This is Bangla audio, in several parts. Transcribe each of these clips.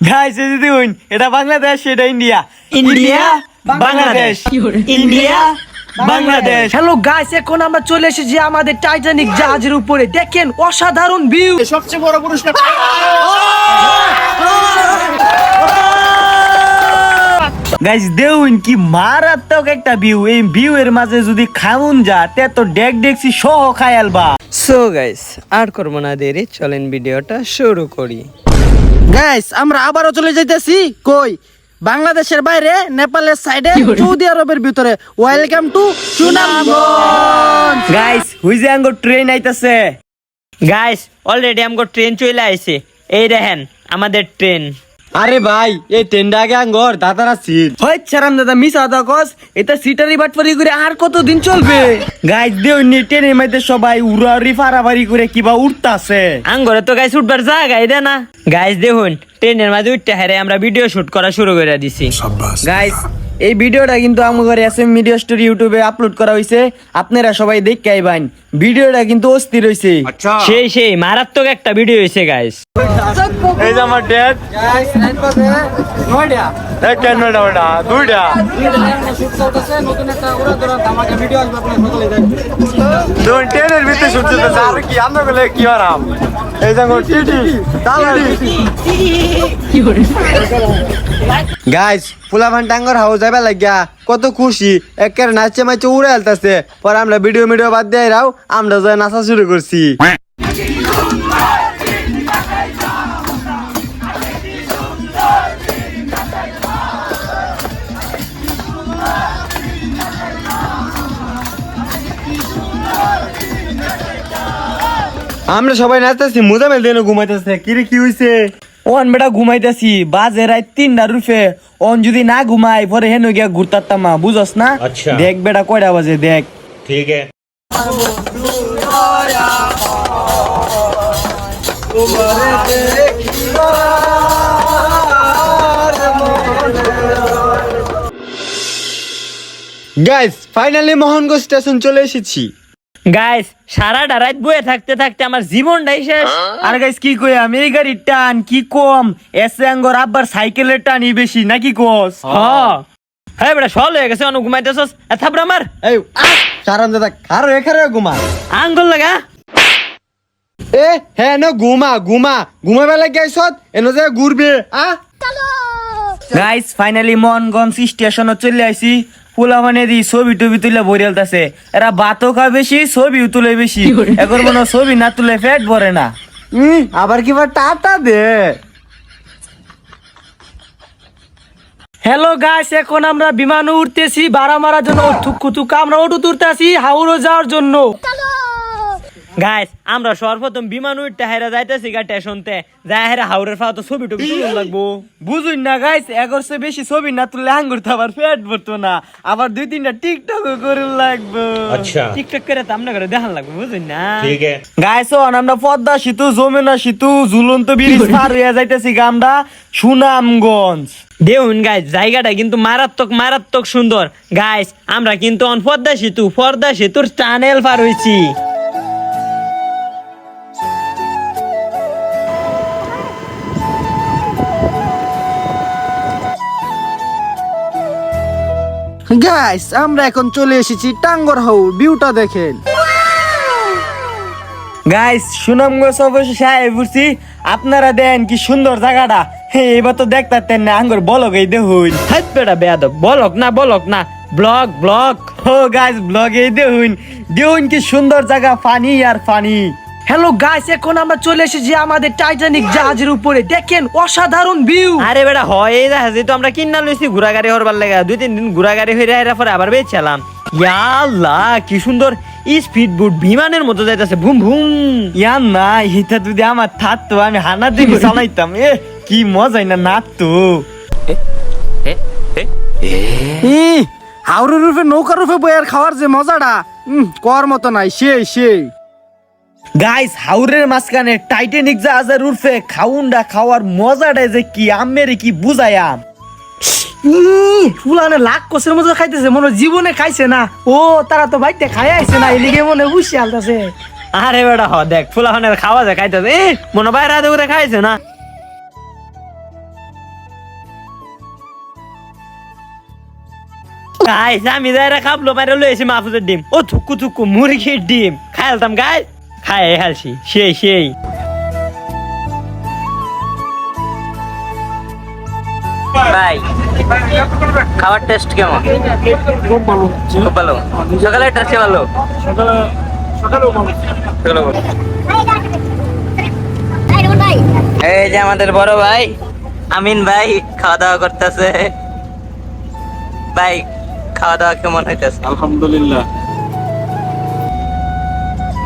গাইস এই যে দেখুন, এটা বাংলাদেশ, এটা India. India Bangladesh, India Bangladesh. Hello guys, এখন আমরা চলে এসেছি আমাদের টাইটানিক জাহাজের উপরে। দেখেন অসাধারণ ভিউ। সবচেয়ে বড় পুরস্কার। গাইস দেখুন কি মারাত্মক একটা ভিউ। এই ভিউ এর মাঝে যদি খাউন যা তে তো ডেক ডেকসি সহ খায়ালবা। সো গাইস, আর করবো না দেরি, চলেন ভিডিওটা শুরু করি। গাইস আমরা আবারও চলে যাইতেছি কই, বাংলাদেশের বাইরে, নেপালের সাইডে, সৌদি আরবের ভিতরে। Welcome to Sunamganj. গাইস হুই যে আঙ্গো ট্রেন আইতাছে। গাইস অলরেডি আমগো ট্রেন চলে আইছে, এই দেখেন আমাদের ট্রেন। আরে ভাই এই ট্রেনটা আগে আঙ্গর দাদারা সিট হয় ছাড়াম দাদা মিস আদা কস। এটা সিটারি বাটপারি করে আর কতদিন চলবে? গাইস দেখুন ট্রেনের মধ্যে সবাই উড়াউড়ি ফারাফারি করে কিবা উঠতাছে। আঙ্গরে তো গাইস উঠবার জায়গাই দে না। গাইস দেখুন ট্রেনের মাঝে উঠতে হারে আমরা ভিডিও শুট করা শুরু করে দিছি। গাইস এই ভিডিওটা কিন্তু আমাদের এসএম মিডিয়া স্টোরি ইউটিউবে আপলোড করা হইছে, আপনারা সবাই দেখে আইবেন। ভিডিওটা কিন্তু অস্থির হইছে। সেই মারাত্মক একটা ভিডিও হইছে গাইস। এই যে আমার ড্যাড গাইস নাইট বাজে 9টা। এক ক্যামেরা ওটা দুইটা শুট চলতেছে, নতুন একটা উড়া ধরা ধামাকা ভিডিও আসবে, আপনারা সকলে দেখবেন। দুই ট্রেনের ভিতরে শুট চলতেছে। আর কি আমরা বলে কি আরাম। এই যে টিটি তালাড়ি গাইস ফুলাভান টাঙ্গর হাউস যাবে লাগিয়া কত খুশি, একের নাচে মাচে উড়ে আলতাছে। পর আমরা ভিডিও বাদ দিয়ে রাও, আমরা যা নাচা শুরু করছি। আমরা সবাই নাচতেছি, মুজামেল দেন ঘুমাইতেছে। কিরে কি হইছে? ওন বেটা ঘুমাইতেছি, বাজে রাত 3টার রুফে। ওন যদি না ঘুমাই পরে হেন গিয়া ঘুরতাম, বুঝস না? দেখ বেটা কয়টা বাজে দেখ। ठीक है। গাইস ফাইনালি মোহনগঞ্জ স্টেশন চলে এসেছি। গাইস সারাটা রাত বয়ে থাকতে থাকতে আমার জীবনটাই শেষ। আর গাইস কি কই আমি, এই গাড়ির টান কি কম, এসে আঙ্গর আব্বার সাইকেলের টানই বেশি নাকি কোস? হ্যাঁ বেটা সল হয়ে গেছে, অনেক ঘুমাইতেছস। থাপড়া মার এই সারান দাদা খারো এখানে ঘুমা। আঙ্গুল লাগা। এ হ্যাঁ না ঘুমাবে লাগে গাইছত এনো যে ঘুরবে আ। গাইস ফাইনালি মোহনগঞ্জ স্টেশনে চলে আইছি। ফুলা মানে দি ছবি টবি তুলে বরিয়ালতাছে। এরা ভাতও খায় বেশি, ছবিও তুলে বেশি। এখন মনে ছবি না তুলে পেট ভরে না। আবার কিবা টাটা দে। হ্যালো গাইস, এখন আমরা বিমানে উঠতেছি ভাড়া মারার জন্য। থুকা আমরা ওটু তুলতেছি হাওড়ে যাওয়ার জন্য। গাইস আমরা সর্বপ্রথম বিমান উঠতে হাইরা যাইতেছি গা স্টেশনতে, যাই হাইরা হাওড়ের ফাও তো ছবি টবি তুলন লাগবো। বুঝুন না গাইস, এগরছে বেশি ছবি না তুললে আঙ্গুর তো আবার পেট ভরতো না। আবার 2-3টা টিকটক করুন লাগবো। अच्छा টিকটক করে তো আমরা করে দেখান লাগবো, বুঝুন না? ठीक है। গাইস আমরা পদ্মা সেতু, যমুনা সেতু, ঝুলন্ত ব্রিজ পার হয়ে যাইতেছি আমরা সুনামগঞ্জ। দেখুন গাইস জায়গাটা কিন্তু মারাত্মক সুন্দর। গাইস আমরা কিন্তু পদ্মা সেতুর টানেল পার হয়েছি। গাইস আমরা এখন চলে এসেছি টাঙ্গর হাউস, ভিউটা দেখেন। গাইস সুনামগঞ্জ অবশেষে আয় পড়ছি। আপনারা দেন কি সুন্দর জায়গাটা। এবার তো দেখতেন না আঙ্গুর বলক এই দেখুন। হাত বেড়া বেয়াদব, বলক না ব্লগ। ও গাইস ব্লগ এই দেখুন কি সুন্দর জায়গা, ফানি আর ফানি। হ্যালো গাইস, এখন আমরা চলে এসেছি আমাদের টাইটানিক জাহাজের উপরে। দেখেন অসাধারণ ভিউ। আরে বেটা হয় এই জাহাজ তো আমরা কিনা লইছি ঘোরা গাড়ি হরবার লাগা। 2-3 দিন ঘোরা গাড়ি হইরা এরা পরে আবার বেচালাম। ইয়া আল্লাহ কি সুন্দর স্পিড বোট বিমানের মতো যাইতাছে, ভুম ভুম। ইয়া না এটা যদি আমার থাকতো আমি হানা দিকে চালাইতাম। কি মজাই না নাচতো। হাওড়ের রূপে নৌকার রূপে বইয়ার খাওয়ার যে মজাটা কর মতো নাই, সেই গাইস হাওরের মাঝখানে টাইটানিক জাহাজের উর্ফে খাওয়ার মজাটা যে কি আমের কি বুঝায়াম। ফুলানে লাখ কোষের মতো খাইতেছে, মনে হয় জীবনে খাইছে না। ও তারা তো বাইতে খাই আইছে না, এলিগে মনে বুঝে আলতাছে। আরে বেটা দেখ ফুলাহানের খাওয়া যায় খাইতেছে, মনে বাইরে খাইছে না। গাইস আমি যাইরা খাবলো বাইরে লইছি মাহফুজের ডিম ও থুকু থুকু মুরগির ডিম খাইলতাম গাইস খাই হালছি সেই ভাই খাবার টেস্ট কেমন? খুব ভালো। সকালে টেস্ট ভালো। এই যে আমাদের বড় ভাই আমিন ভাই খাওয়া দাওয়া করতেছে। ভাই খাওয়া দাওয়া কেমন হইতেছে? আলহামদুলিল্লাহ।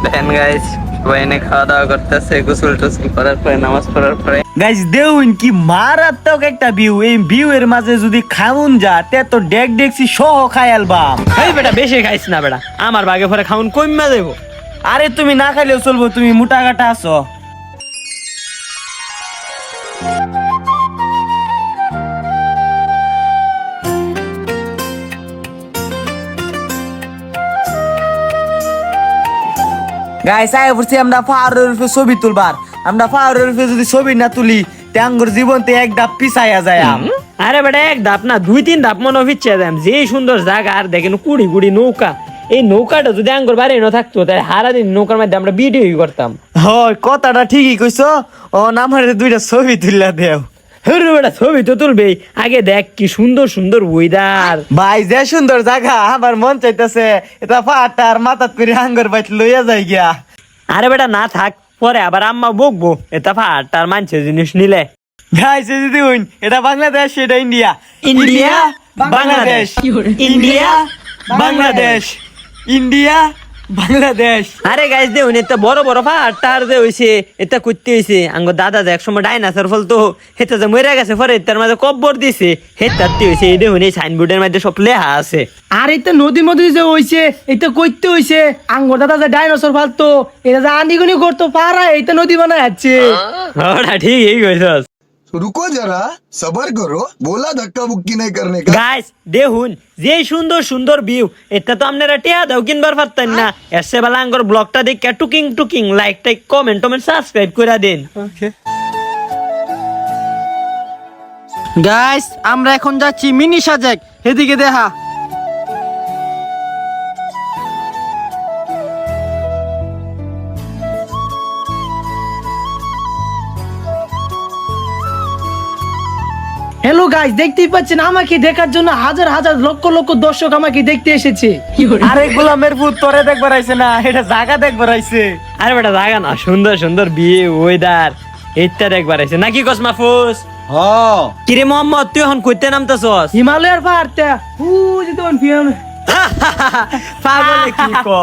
দেখেন গাইস সবাই এনে খাওয়া দাওয়া করতেছে, গোসল টোসল করার পরে নামাজ পড়ার পরে। গাইস দেউন কি মারাত্মক একটা ভিউ, এই ভিউ এর মাঝে যদি খাউন যা তে তো ডেক ডেকছি সহ খাই আলবাম। এই বেটা বেশি খাইছ না বেটা, আমার বাগে পরে খাউন কইমা দেবো। আরে তুমি না খাইলেও চলবো, তুমি মোটা কাটা আছো। গাইস আই বলছি আমরা পাহাড়ের উপরে ছবি তুলবার, আমরা পাহাড়ের উপরে যদি ছবি না তুলি ট্যাঙ্গর জীবনতে এক ধাপ পিছাইয়া যায়। আরে বেটা এক ধাপ না 2-3 ধাপ মনে হচ্ছে দেম, যে সুন্দর জায়গা আর দেখেন কুড়ি কুড়ি নৌকা, এই নৌকাটা যদি আঙ্গুর বাড়ি না থাকতো তাহলে সারাদিন নৌকার মধ্যে আমরা ভিডিও করতাম। হয় কথাটা ঠিকই কইছো, ও আমারে দুইটা ছবি তুললা দেও। হরে বেটা ছবি তো তুলবেই, আগে দেখ কি সুন্দর সুন্দর ওয়েদার। ভাই যে সুন্দর জায়গা, আমার মন চাইতেছে এটা পাহাড়টার মাথাত করে আঙ্গুর বাইট লইয়া যাই গিয়া। আরে বেটা না থাক, পরে আবার আম্মা বকবো এটা পাহাড়টার মানছে জিনিস নিলে। গাইস এই যে দেখুন, এটা বাংলাদেশ, এটা India. India, Bangladesh. India, Bangladesh. India, Bangladesh. আরে গাইস দেখুন এটা বড় বড় পাহাড়টার যে হইছে, এটা করতে হইছে আঙ্গ দাদা যে একসময় ডাইনাসর ফল তো হেটা যে মরে গেছে, পরে তার মাঝে কব্বর দিছে, হেটাতে হইছে। এই দেখুন এই সাইনবোর্ডের মধ্যে সব লেখা আছে। আর এটা নদীর মধ্যে যে হইছে, এটা কইতে হইছে আঙ্গুর দাদা যে ডাইনোসর ফালতো, এটা যে আনিগুনি করতো পারা, এইটা নদী বানায় যাচ্ছে। ওটা ঠিক এই কইছস। रुको जरा सबर करो बोला धक्का मुक्की नहीं करने का। গাইস দেখুন যে সুন্দর সুন্দর ভিউ, এটা তো আপনারা টিয়া দাও কিনবার পারতেন না। এসে বেলা আঙ্গর ব্লগটা দেখে টুকিং টুকিং লাইক টাইক কমেন্ট সাবস্ক্রাইব করে দিন। গাইস আমরা এখন যাচ্ছি মিনি সাজেক, এদিকে দেখা। হ্যালো গাইস, দেখতেই পাচ্ছেন আমাকে দেখার জন্য হাজার হাজার লক্ষ লক্ষ দর্শক আমাকে দেখতে এসেছে। আরে গোলামের ভূত তোরে দেখবার আইছে না, এটা জায়গা দেখবার আইছে। আরে বেটা জায়গা না, সুন্দর সুন্দর ভিউ ওয়েদার এইটা দেখবার আছে নাকি কস মাহফুজ? হ্যাঁ কিরে মোহাম্মদ তুই এখন কইতে নামতাছস? হিমালয়ের পাহাড়টা যে তখন পিয়ানো। পাগলে কি কো।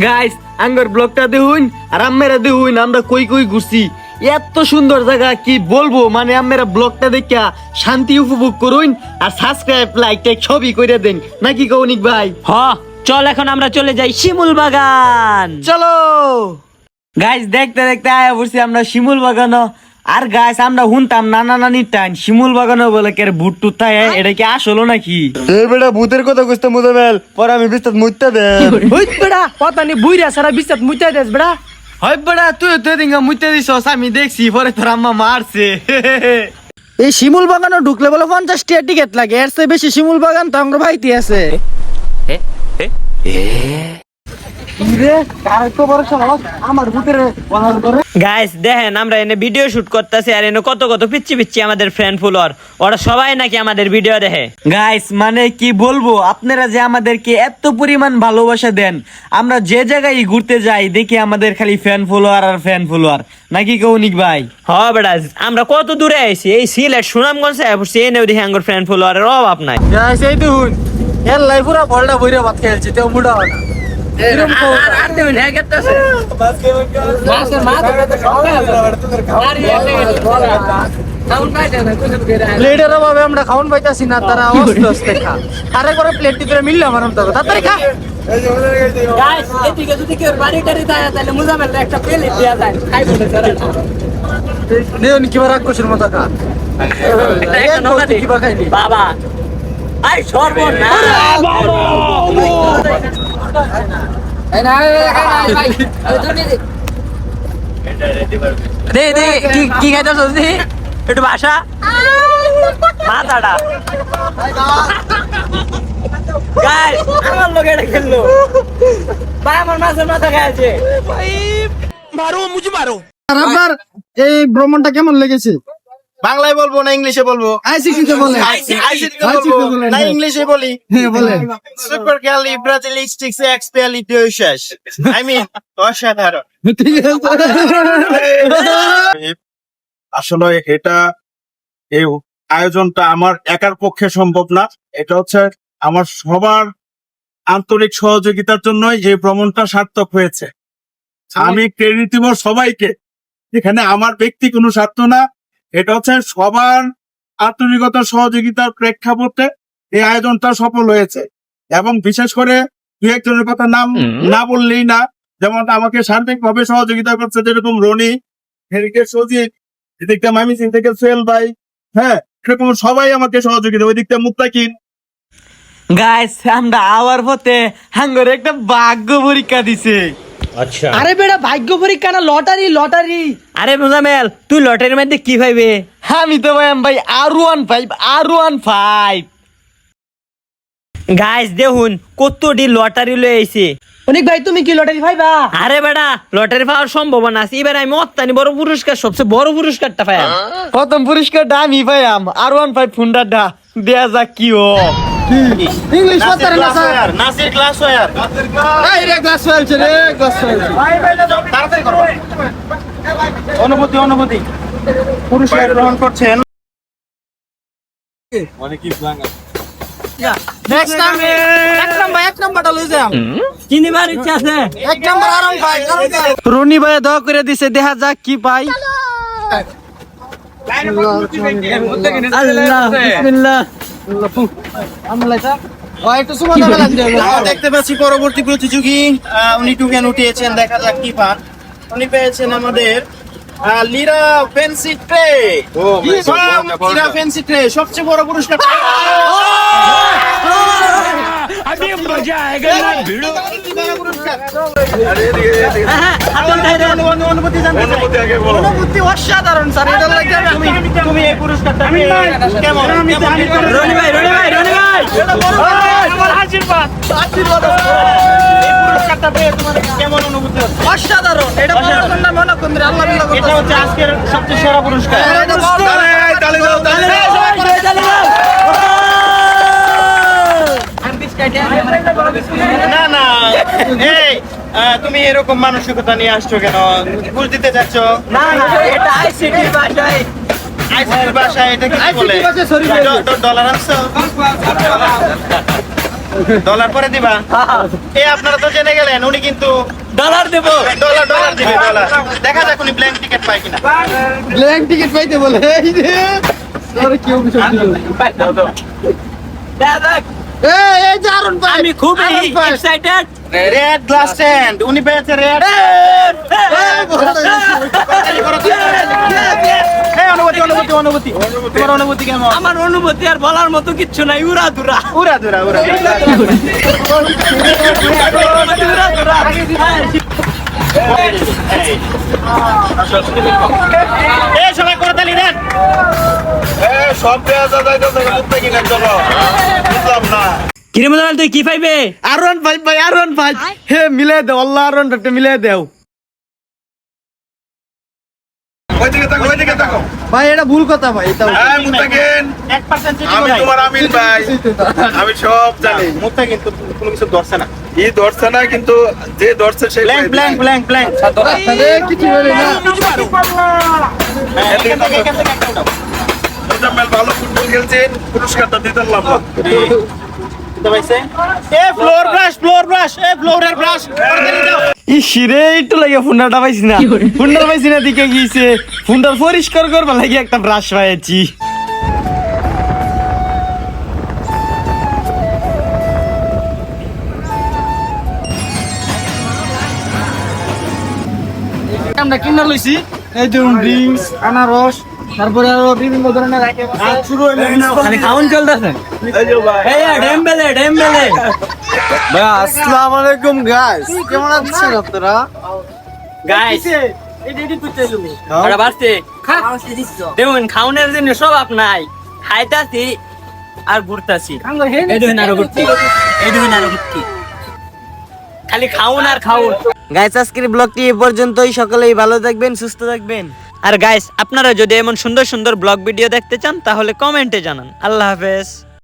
গাইস আঙ্গর ব্লগটা দেখুন আর আম্মেরা দেখুন আমরা কই কই ঘুরছি, এত সুন্দর জায়গা কি বলবো। মানে আমরা ব্লগটা দেখা শান্তি উপভোগ করুন আর সাবস্ক্রাইব লাইক টাইক সবই করে দেন নাকি কৌনিক ভাই? হ চল এখন আমরা চলে যাই শিমুল বাগান। চলো গাইস, দেখতে দেখতে আয়া বসছি আমরা শিমুল বাগানো। আর গাইস আমরা শুনতাম নানা নানির টাইম শিমুল বাগানো বলে কে ভূত টুত থাকে, এটা কি আসলো নাকি? এই বেটা ভূতের কথা কইতে মুজাবেল, পরে আমি বিস্তার মুইতা দে। ওই বেড়া কথা নি বুইরা সারা বিস্তার মুইতা দেস বেড়া। হয় বেটা তুই তো দিন মুইতা দিছস, আমি দেখছি পরে তোর আম্মা মারছে। এই শিমুল বাগানও ঢুকলে বলে 50 টাকা টিকিট লাগে, এর চেয়ে বেশি শিমুল বাগান তো আমার ভাইতে আছে। গাইস দেখেন আমরা এনে ভিডিও শুট করতেছি আর এনে কত কত পিচ্ছি পিচ্ছি আমাদের ফ্রেন্ড ফলোয়ার, ওরা সবাই নাকি আমাদের ভিডিও দেখে। গাইস মানে কি বলবো, আপনারা যে আমাদেরকে এত পরিমাণ ভালোবাসা দেন, আমরা যে জায়গায় ঘুরতে যাই দেখি আমাদের খালি ফ্যান ফলোয়ার আর ফ্যান ফলোয়ার নাকি কৌনিক ভাই? হ বেটা আমরা কত দূরে আইছি, এই সিলেট সুনামগঞ্জে আইছি, এনেও দেখি আঙ্গুর ফ্রেন্ড ফলোয়ারের অভাব নাই। গাইস এই দেখুন এর লাই পুরা বলটা বইরা ভাত খেলছে তেও মুডা হয় না। প্লেটের অভাবে আমরা খাওন পাইতাছি না, তারা অস্তে অস্তে খা। আরে করে প্লেট টিপে মিললে আমার তো তাড়াতাড়ি খা। গাইস এদিকে যদি কেউ বাড়ি টাড়ি যায় তাহলে মুজামেল একটা প্লেট দেয়া যায়, খাই বলে তারা। দেউন কিবা রাক্ষসের মতো খা। একটা নৌকা দে। কিবা খাইলি বাবা আই সর্বনাশ। দে দে কি খাইতেছ দি? একটু বাসা মাথাটা গাইস আমার লোক এটা খেললো ভাই আমার মাছের মাথা খাইছে আর আপনার এই ভ্রমণটা কেমন লেগেছে? বাংলায় বলবো না ইংলিশে বলবো? আইসিটিতে বলে আইসিটিতে বলবো না ইংলিশে বলি? হ্যাঁ বলেন। সুপারক্যালিফ্রাজিলিস্টিক্সএক্সপিয়ালিটিশাস আই মিন অসাধারণ। ঠিক আছে। আসলে এটা এই আয়োজনটা আমার একার পক্ষে সম্ভব না। এটা হচ্ছে আমার সবার আন্তরিক সহযোগিতার জন্যই এই ভ্রমণটা সার্থক হয়েছে। আমি ক্রেডিট দিব সবাইকে, এখানে আমার ব্যক্তি কোনো স্বার্থ না। এটা হচ্ছে সবার আন্তরিকতার সহযোগিতার প্রেক্ষাপটে এই আয়োজনটা সফল হয়েছে। এবং বিশেষ করে দু একজনের কথা নাম না বললেই না, যেমন আমাকে সার্বিকভাবে সহযোগিতা করছে যেরকম রনি, হেরিকে সজিব, এদিক থেকে মামিসিং থেকে সোহেল ভাই, হ্যাঁ সেরকম সবাই আমাকে সহযোগিতা, ওই দিক থেকে মুত্তাকিন। গাইস আমরা আওয়ার পথে হাঙ্গর একটা ভাগ্য পরীক্ষা দিছে। আরে বেটা ভাগ্য পরীক্ষা না, লটারি লটারি। আরে মোজামেল তুই লটারির মধ্যে কি পাইবে? আমি তো ভাই R15 গাইস দেখুন কতটি লটারি লয়ে আইছে। অনেক ভাই তুমি কি লটারি পাইবা? আরে বেটা লটারি পাওয়ার সম্ভাবনা আছে, এবার আমি অত্যানি বড় পুরস্কার, সবচেয়ে বড় পুরস্কারটা পাই। প্রথম পুরস্কারটা আমি পাইয়াম R15 ফুন্ডারটা দেয়া যাক কি ও। ইংলিশ পাতারে না স্যার। নাসির ক্লাস ওয়ার এই রে গ্লাস ফেলছে রে, গ্লাস ফেলছে। তাড়াতাড়ি করো। অনুভূতি পুরস্কার গ্রহণ করছেন। নেক্সট টাইম এক নাম্বারটা লই যাম। কিনিবার ইচ্ছা আছে? এক নাম্বার আরাম ভাই। রনি ভাই দোয়া করে দিছে, দেখা যাক কি পাই। আল্লাহ বিসমিল্লাহ। দেখতে পাচ্ছি পরবর্তী প্রতিযোগী উনি টুকেন উঠিয়েছেন, দেখা যাক কি পান। উনি পেয়েছেন আমাদের Lira fancy tray. Lira fancy tray সবচেয়ে বড় পুরস্কার। অনুভূতি অসাধারণ স্যার, এটা লাগে তুমি এই পুরস্কারটা কেমন রনি ভাই আশীর্বাদ এই পুরস্কারটা পেয়ে তোমার কেমন অনুভূতি হচ্ছে? অসাধারণ। এটা বলার জন্য মনে কোন রে আল্লাহ বিল্লাহ এটা হচ্ছে আজকের সবচেয়ে সেরা পুরস্কার। না না এই তুমি এরকম মানসিকতা নিয়ে আসছো কেন? ঘুষ দিতে যাচ্ছ? না এটা আইসিটির ভাষায়। আইসিটির ভাষায় এটা কি বলে? ডলার আনছো? ডলার পরে দিবা? এই আপনারা তো জেনে গেলেন উনি কিন্তু ডলার দেব। ডলার দিবে ডলার। দেখা যাক উনি ব্ল্যাঙ্ক টিকিট পায় কিনা। ব্ল্যাঙ্ক টিকিট পাইতে বলে এই যে আরে কি অভিযোগ দিল। এই যে আরন ভাই, আমি খুব এক্সাইটেড। রেড গ্লাস স্ট্যান্ড উনি পেয়েছে রেড। অনুভূতি তোমার অনুভূতি কেমন? আমার অনুভূতি আর বলার মতো কিচ্ছু নাই, উড়া দুরা। এই সবাই করতালি দেন। সব দেওয়া যাইতেছে মুত্তাকিনের জন্য, বুঝলাম না। কিরে মোজামেল তুই কি পাইবে? R15 হে মিলে দাও, আল্লাহ R15 মিলে দাও। ওইদিকে তাকো। ভাই এটা ভুল কথা ভাই, এটা হ্যাঁ মুত্তাকিন, 1% চিঠি আমি নাই। তোমার আমিন ভাই, আমি সব জানি। মুত্তা কিন্তু কোনো কিছু ধরছে না। ই ধরছে না, কিন্তু যে ধরছে সে ব্ল্যাঙ্ক আরে কিছু বলে না। মোজাম্মেল ভালো ফুটবল খেলছেন, পুরস্কারটা দিতে পারলাম এ ফ্লোর ব্রাশ এ ফ্লোরের ব্রাশ ইসিরে একটু লাগে ফুন্ডাটা পাইছি না দিকে গিয়েছে ফুন্ডার পরিষ্কার করবার লাগে একটা ব্রাশ পাইছি। আমরা কিনা লইছি এই যে ড্রিঙ্কস, আনারস, তারপরে আরো বিভিন্ন ধরনের আইটেম আছে। শুরু হইলো খালি খাউন চলতেছে। এই ডেমবেলে ভাই আসসালামু আলাইকুম গাইস, কেমন আছেন আপনারা? গাইস ওরা বাসতে দেখুন খাউনের জন্য সব আপনাই খাইতাছি আর ঘুরতাছি এই দেখুন আরো ঘুরতি এই দেখুন আরো ঘুরতি খালি খাউন আর খাউন। গাইস আজকের ব্লগটি এই পর্যন্তই, সকলেই ভালো থাকবেন, সুস্থ থাকবেন। আর গাইস আপনারা যদি এমন সুন্দর সুন্দর ব্লগ ভিডিও দেখতে চান তাহলে কমেন্টে জানান। আল্লাহ হাফেজ।